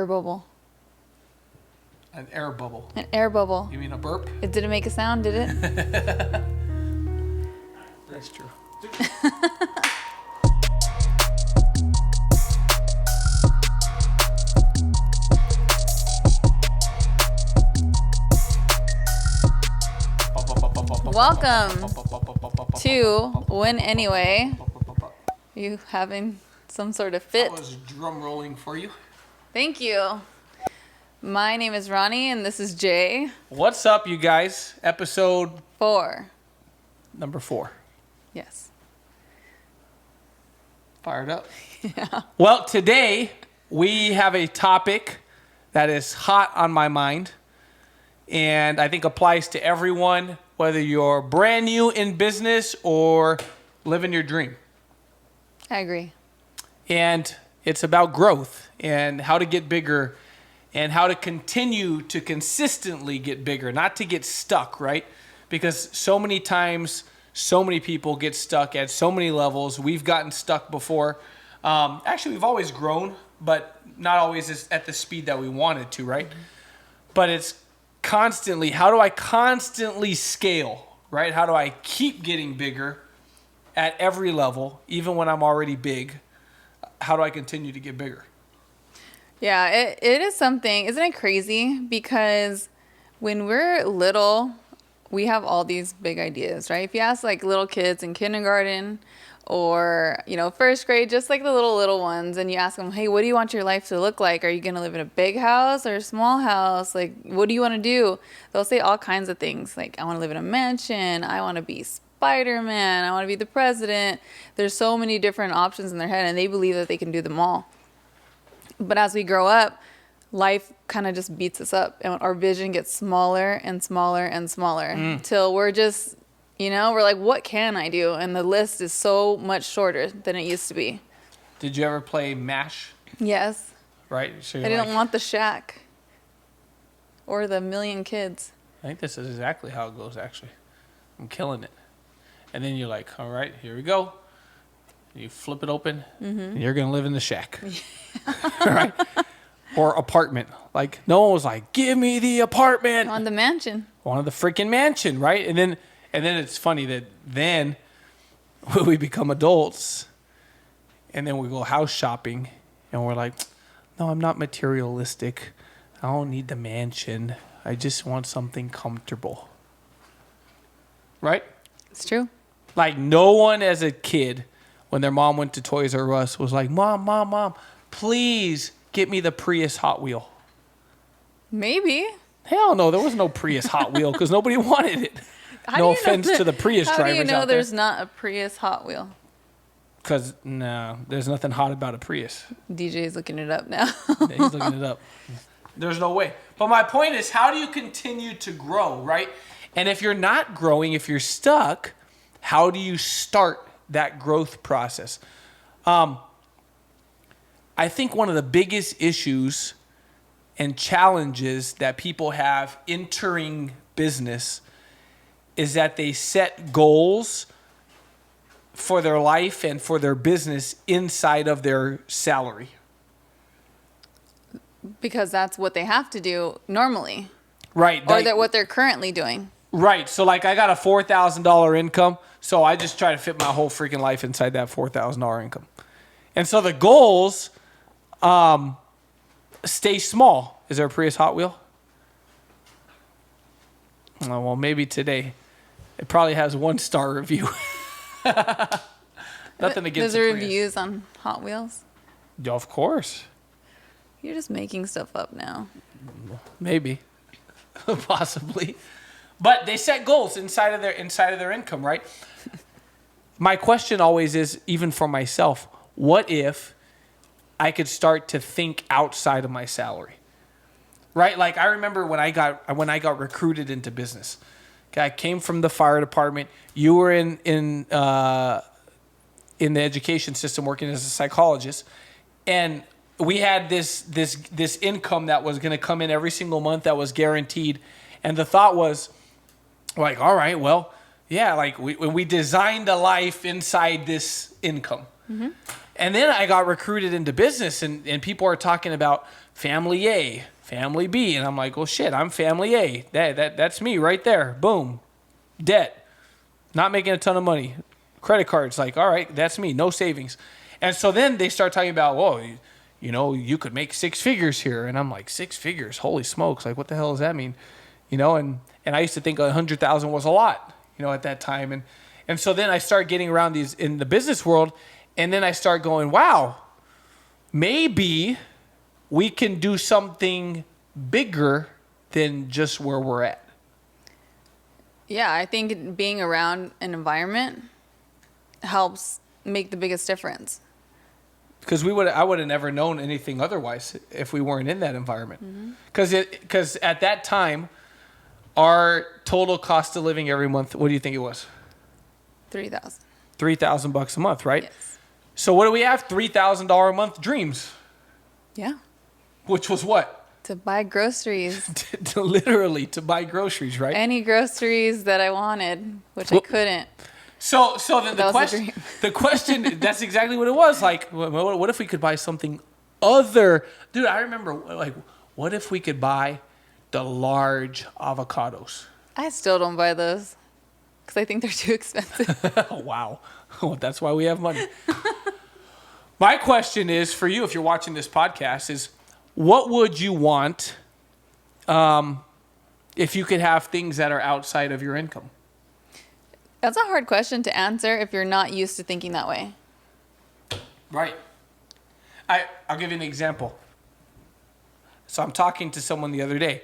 air bubble. An air bubble. An air bubble. You mean a burp? It didn't make a sound, did it? That's true. Welcome to Win Anyway. You having some sort of fit? I was drum rolling for you. Thank you. My name is Ronnie, and this is Jay. What's up, you guys? Episode 4. number 4. Yes. Fired up? Yeah. Well, today we have a topic that is hot on my mind, and I think applies to everyone, whether you're brand new in business or living your dream. I agree. And it's about growth and how to get bigger and how to continue to consistently get bigger, not to get stuck, right? Because so many times, so many people get stuck at so many levels. We've gotten stuck before. Actually, we've always grown, but not always at the speed that we wanted to, right? Mm-hmm. But it's constantly, how do I constantly scale, right? How do I keep getting bigger at every level, even when I'm already big? How do I continue to get bigger? Yeah, it is something. Isn't it crazy? Because when we're little, we have all these big ideas, right? If you ask like little kids in kindergarten or, first grade, just like the little ones, and you ask them, hey, what do you want your life to look like? Are you going to live in a big house or a small house? Like, what do you want to do? They'll say all kinds of things. Like, I want to live in a mansion. I want to be Spider-Man. I want to be the president. There's so many different options in their head, and they believe that they can do them all. But as we grow up, life kind of just beats us up, and our vision gets smaller and smaller and smaller till we're just, we're like, what can I do? And the list is so much shorter than it used to be. Did you ever play MASH? Yes. Right? So I didn't want the shack or the million kids. I think this is exactly how it goes, actually. I'm killing it. And then you're like, all right, here we go. You flip it open, and you're going to live in the shack. Right? Or apartment. Like, no one was like, give me the apartment. On the mansion. Wanted the freaking mansion, right? And then it's funny that then when we become adults, and then we go house shopping, and we're like, no, I'm not materialistic. I don't need the mansion. I just want something comfortable. Right? It's true. Like, no one as a kid, when their mom went to Toys R Us, was like, Mom, please get me the Prius Hot Wheel. Maybe. Hell no, there was no Prius Hot Wheel because nobody wanted it. No offense to the Prius drivers out there. How do you know there's not a Prius Hot Wheel? Because, no, there's nothing hot about a Prius. DJ's looking it up now. Yeah, he's looking it up. There's no way. But my point is, how do you continue to grow, right? And if you're not growing, if you're stuck, how do you start that growth process? I think one of the biggest issues and challenges that people have entering business is that they set goals for their life and for their business inside of their salary. Because that's what they have to do normally. Right. Or what they're currently doing. Right. So, like, I got a $4,000 income, so I just try to fit my whole freaking life inside that $4,000 income. And so the goals stay small. Is there a Prius Hot Wheel? Oh, well, maybe today. It probably has 1-star review. Nothing against the Prius. Reviews on Hot Wheels? Yeah, of course. You're just making stuff up now. Maybe. Possibly. But they set goals inside of their income, right? My question always is, even for myself, what if I could start to think outside of my salary? Right? Like, I remember when I got recruited into business. Okay, I came from the fire department. You were in the education system working as a psychologist, and we had this income that was going to come in every single month that was guaranteed. And the thought was, like, all right, well, yeah, like we designed a life inside this income. Mm-hmm. And then I got recruited into business, and people are talking about family A, family B, and I'm like, well, shit, I'm family A. That's me right there. Boom. Debt. Not making a ton of money. Credit cards, like, all right, that's me. No savings. And so then they start talking about, whoa, you could make 6 figures here. And I'm like, 6 figures? Holy smokes. Like, what the hell does that mean? And I used to think 100,000 was a lot, at that time. And so then I start getting around these in the business world, and then I start going, wow, maybe we can do something bigger than just where we're at. Yeah, I think being around an environment helps make the biggest difference. Because I would have never known anything otherwise if we weren't in that environment. Because at that time, our total cost of living every month, what do you think it was? $3,000. $3,000 a month, right? Yes. So what do we have? $3,000 a month dreams. Yeah. Which was what? To buy groceries. Literally to buy groceries, right? Any groceries that I wanted, which I couldn't. So then the question, that's exactly what it was. Like, what if we could buy something other? Dude, I remember, like, what if we could buy the large avocados? I still don't buy those because I think they're too expensive. Wow. That's why we have money. My question is for you, if you're watching this podcast, is what would you want if you could have things that are outside of your income? That's a hard question to answer if you're not used to thinking that way. Right. I'll give you an example. So I'm talking to someone the other day,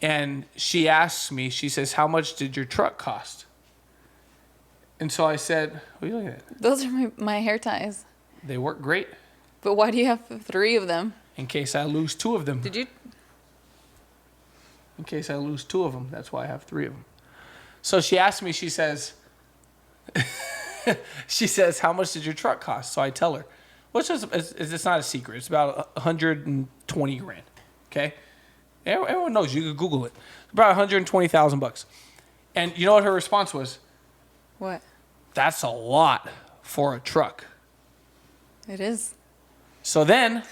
and she asks me, she says, how much did your truck cost? And so I said, what are you looking at? Those are my hair ties. They work great. But why do you have 3 of them? In case I lose 2 of them. Did you? In case I lose 2 of them. That's why I have 3 of them. So she asked me, she says, how much did your truck cost? So I tell her, which is it's not a secret. It's about 120 grand. Okay? Everyone knows. You can Google it. About 120,000 bucks. And you know what her response was? What? That's a lot for a truck. It is. So then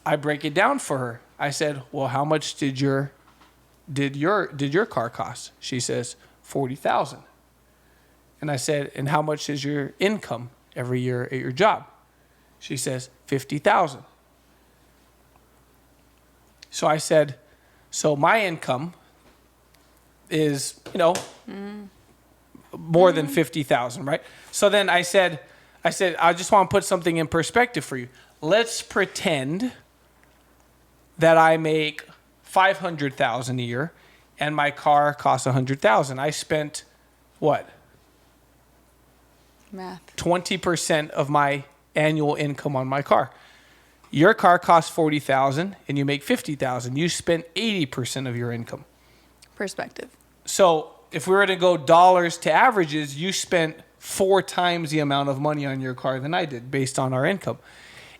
I break it down for her. I said, well, how much did your car cost? She says, 40,000. And I said, and how much is your income every year at your job? She says, 50,000. So I said, so my income is, more than 50,000, right? So then I said, I just want to put something in perspective for you. Let's pretend that I make 500,000 a year and my car costs 100,000. I spent what? Math. 20% of my annual income on my car. Your car costs 40,000 and you make 50,000. You spent 80% of your income. Perspective. So if we were to go dollars to averages, you spent 4 times the amount of money on your car than I did based on our income.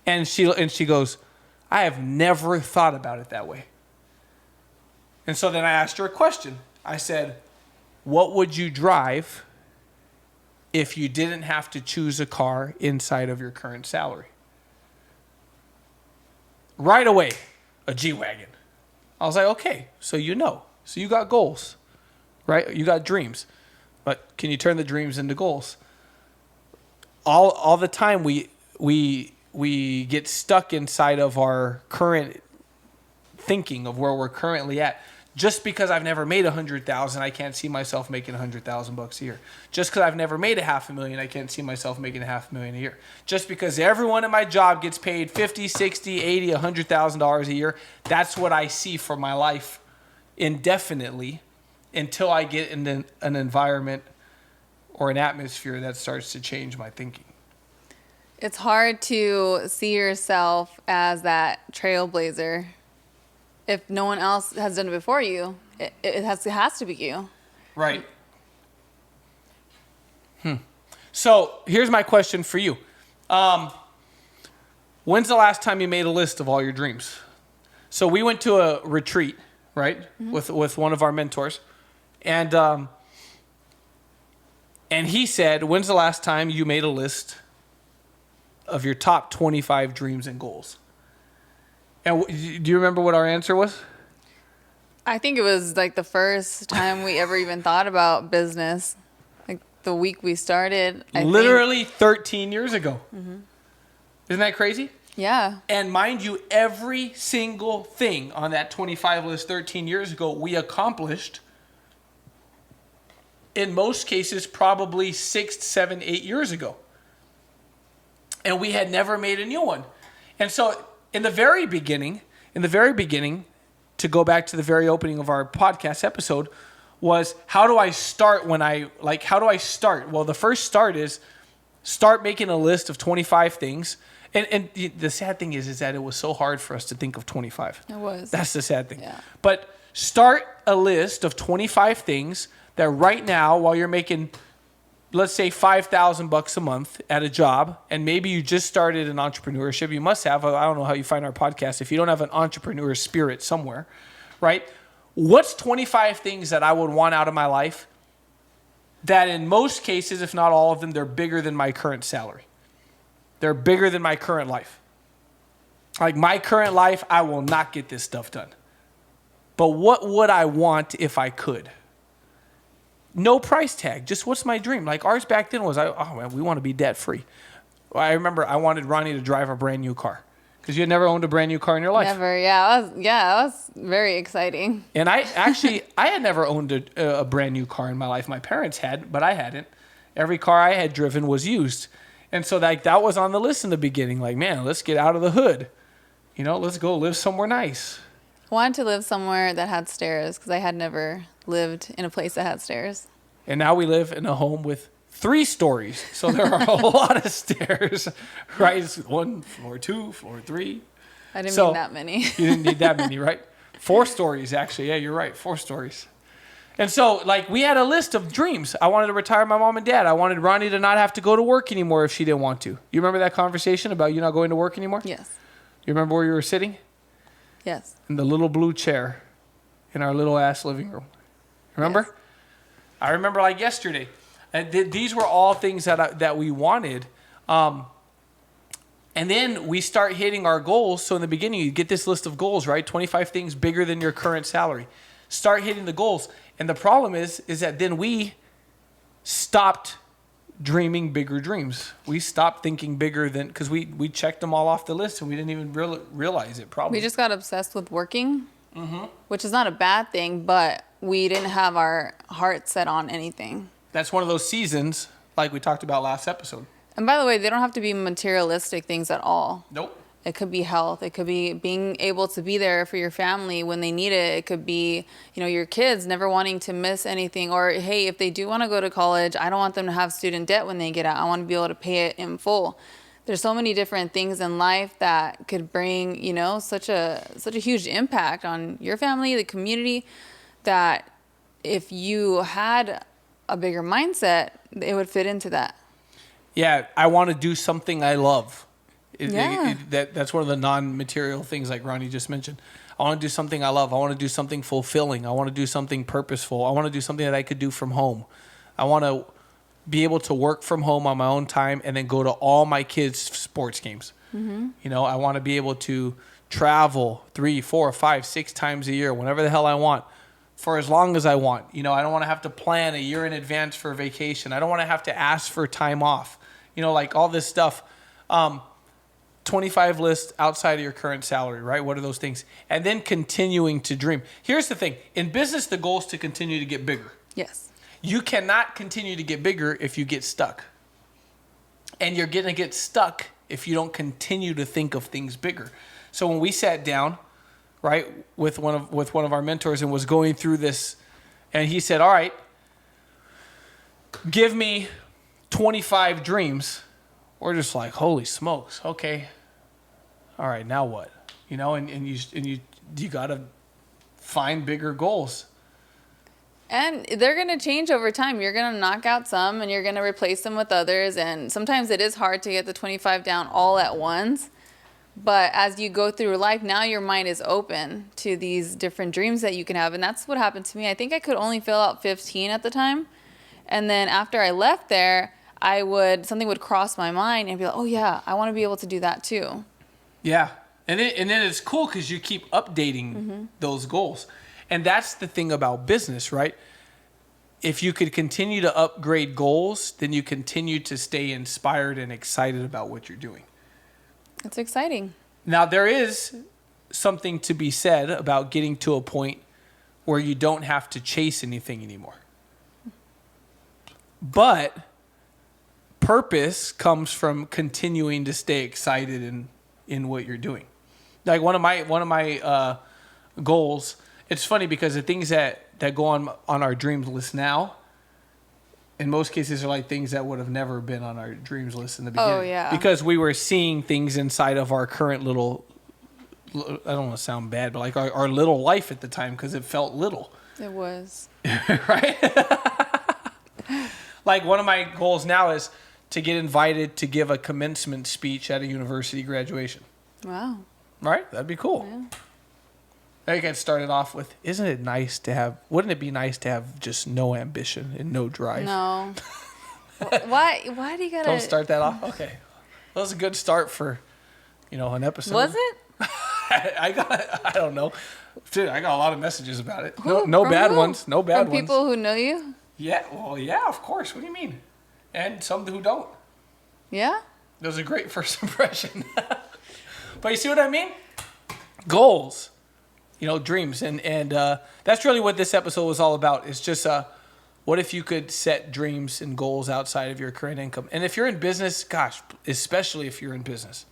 And she goes, I have never thought about it that way. And so then I asked her a question. I said, what would you drive if you didn't have to choose a car inside of your current salary? Right away, a G-Wagon. I was like, okay, so So you got goals, right? You got dreams. But can you turn the dreams into goals? All the time we get stuck inside of our current thinking of where we're currently at. Just because I've never made 100,000, I can't see myself making 100,000 bucks a year. Just because I've never made $500,000, I can't see myself making $500,000 a year. Just because everyone in my job gets paid $50,000, $60,000, $80,000, $100,000 a year, that's what I see for my life indefinitely until I get in an environment or an atmosphere that starts to change my thinking. It's hard to see yourself as that trailblazer if no one else has done it before you. It has to be you. Right. So here's my question for you. When's the last time you made a list of all your dreams? So we went to a retreat, right, with one of our mentors, and he said, "When's the last time you made a list of your top 25 dreams and goals. And do you remember what our answer was? I think it was like the first time we ever even thought about business. Like the week we started. Literally 13 years ago. Mm-hmm. Isn't that crazy? Yeah. And mind you, every single thing on that 25 list 13 years ago, we accomplished in most cases probably 6, 7, 8 years ago. And we had never made a new one. And so in the very beginning, to go back to the very opening of our podcast episode, was how do I start how do I start? Well, the first start is start making a list of 25 things. And the sad thing is that it was so hard for us to think of 25. It was. That's the sad thing. Yeah. But start a list of 25 things that right now, while you're making, let's say, $5,000 a month at a job, and maybe you just started an entrepreneurship, you must have. I don't know how you find our podcast if you don't have an entrepreneur spirit somewhere, right? What's 25 things that I would want out of my life that in most cases, if not all of them, they're bigger than my current salary? They're bigger than my current life. Like my current life, I will not get this stuff done. But what would I want if I could? No price tag. Just what's my dream? Like ours back then was, we want to be debt free. I remember I wanted Ronnie to drive a brand new car because you had never owned a brand new car in your life. Never. Yeah. That was very exciting. And I had never owned a brand new car in my life. My parents had, but I hadn't. Every car I had driven was used. And so that was on the list in the beginning. Like, man, let's get out of the hood. Let's go live somewhere nice. I wanted to live somewhere that had stairs because I had never lived in a place that had stairs. And now we live in a home with 3 stories. So there are a lot of stairs, right? It's 1, floor 2, floor 3. I didn't mean that many. You didn't need that many, right? 4 stories, actually. Yeah, you're right. 4 stories. And so, we had a list of dreams. I wanted to retire my mom and dad. I wanted Ronnie to not have to go to work anymore if she didn't want to. You remember that conversation about you not going to work anymore? Yes. You remember where you were sitting? Yes. In the little blue chair in our little ass living room. Remember? Yes. I remember like yesterday. And these were all things that we wanted. And then we start hitting our goals. So in the beginning, you get this list of goals, right? 25 things bigger than your current salary. Start hitting the goals. And the problem is that then we stopped dreaming bigger dreams. We stopped thinking bigger than, because we checked them all off the list and we didn't even realize it probably. We just got obsessed with working, which is not a bad thing, but we didn't have our heart set on anything. That's one of those seasons like we talked about last episode. And by the way, they don't have to be materialistic things at all. Nope. It could be health. It could be being able to be there for your family when they need it. It could be, your kids never wanting to miss anything. Or, hey, if they do want to go to college, I don't want them to have student debt when they get out. I want to be able to pay it in full. There's so many different things in life that could bring, such a huge impact on your family, the community, that if you had a bigger mindset, it would fit into that. Yeah, I want to do something I love. Yeah. That's one of the non-material things like Ronnie just mentioned. I want to do something I love. I want to do something fulfilling. I want to do something purposeful. I want to do something that I could do from home. I want to be able to work from home on my own time and then go to all my kids' sports games. Mm-hmm. I want to be able to travel 3, 4, 5, 6 times a year, whenever the hell I want, for as long as I want. I don't want to have to plan a year in advance for a vacation. I don't want to have to ask for time off. All this stuff. 25 lists outside of your current salary, right? What are those things? And then continuing to dream. Here's the thing. In business, the goal is to continue to get bigger. Yes. You cannot continue to get bigger if you get stuck. And you're going to get stuck if you don't continue to think of things bigger. So when we sat down, right, with one of our mentors and was going through this, and he said, all right, give me 25 dreams. We're just like, holy smokes, okay. All right, now what? And you got to find bigger goals. And they're going to change over time. You're going to knock out some and you're going to replace them with others. And sometimes it is hard to get the 25 down all at once. But as you go through life, now your mind is open to these different dreams that you can have. And that's what happened to me. I think I could only fill out 15 at the time. And then after I left there, something would cross my mind and be like, oh yeah, I want to be able to do that too. Yeah. And then it's cool because you keep updating those goals. And that's the thing about business, right? If you could continue to upgrade goals, then you continue to stay inspired and excited about what you're doing. It's exciting. Now, there is something to be said about getting to a point where you don't have to chase anything anymore. But purpose comes from continuing to stay excited in what you're doing. Like one of my goals. It's funny because the things that go on our dreams list now, in most cases, are like things that would have never been on our dreams list in the beginning. Oh yeah. Because we were seeing things inside of our current little. I don't want to sound bad, but like our little life at the time, because it felt little. It was. Right? Like one of my goals now is to get invited to give a commencement speech at a university graduation. Wow. Right? That'd be cool. Yeah. I get started off with, wouldn't it be nice to have just no ambition and no drive? No. Why do you gotta... Don't start that off? Okay. That was a good start for, an episode. Was it? I don't know. Dude, I got a lot of messages about it. Who? No From bad who? ones. No bad From ones. people who know you? Yeah, well, yeah, of course. What do you mean? And some who don't. Yeah? That was a great first impression. But you see what I mean? Goals, dreams. And that's really what this episode was all about. It's just what if you could set dreams and goals outside of your current income? And if you're in business, gosh, especially if you're in business.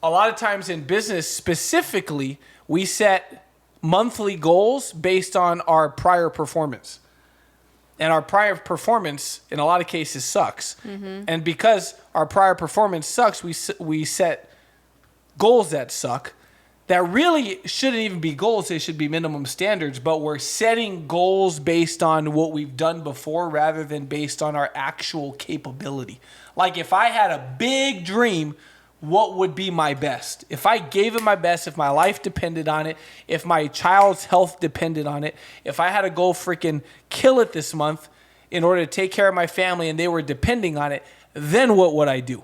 A lot of times in business specifically, we set monthly goals based on our prior performance. And our prior performance, in a lot of cases, sucks. Mm-hmm. And because our prior performance sucks, we set goals that suck. That really shouldn't even be goals. They should be minimum standards. But we're setting goals based on what we've done before rather than based on our actual capability. Like if I had a big dream, what would be my best? If I gave it my best, if my life depended on it, if my child's health depended on it, if I had to go freaking kill it this month in order to take care of my family and they were depending on it, then what would I do?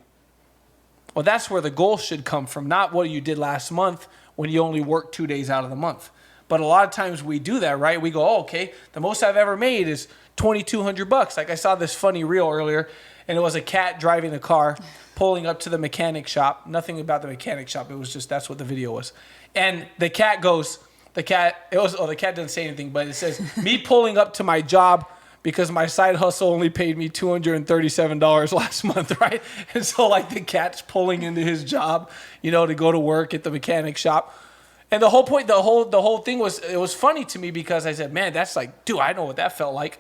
Well, that's where the goal should come from, not what you did last month when you only worked 2 days out of the month. But a lot of times we do that, right? We go, oh, okay, the most I've ever made is $2,200. Like I saw this funny reel earlier, and it was a cat driving a car, pulling up to the mechanic shop. Nothing about the mechanic shop. It was just, that's what the video was. And the cat doesn't say anything, but it says, me pulling up to my job because my side hustle only paid me $237 last month, right? And so like the cat's pulling into his job, to go to work at the mechanic shop. And the whole point, the whole thing was, it was funny to me because I said, man, that's like, dude, I know what that felt like.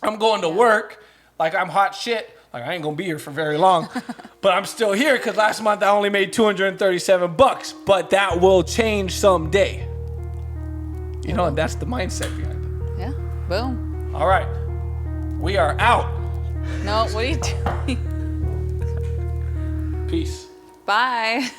I'm going to work like I'm hot shit. Like I ain't gonna be here for very long, but I'm still here because last month I only made $237. But that will change someday. And that's the mindset behind it. Yeah. Boom. All right, we are out. No, what are you doing? Peace. Bye.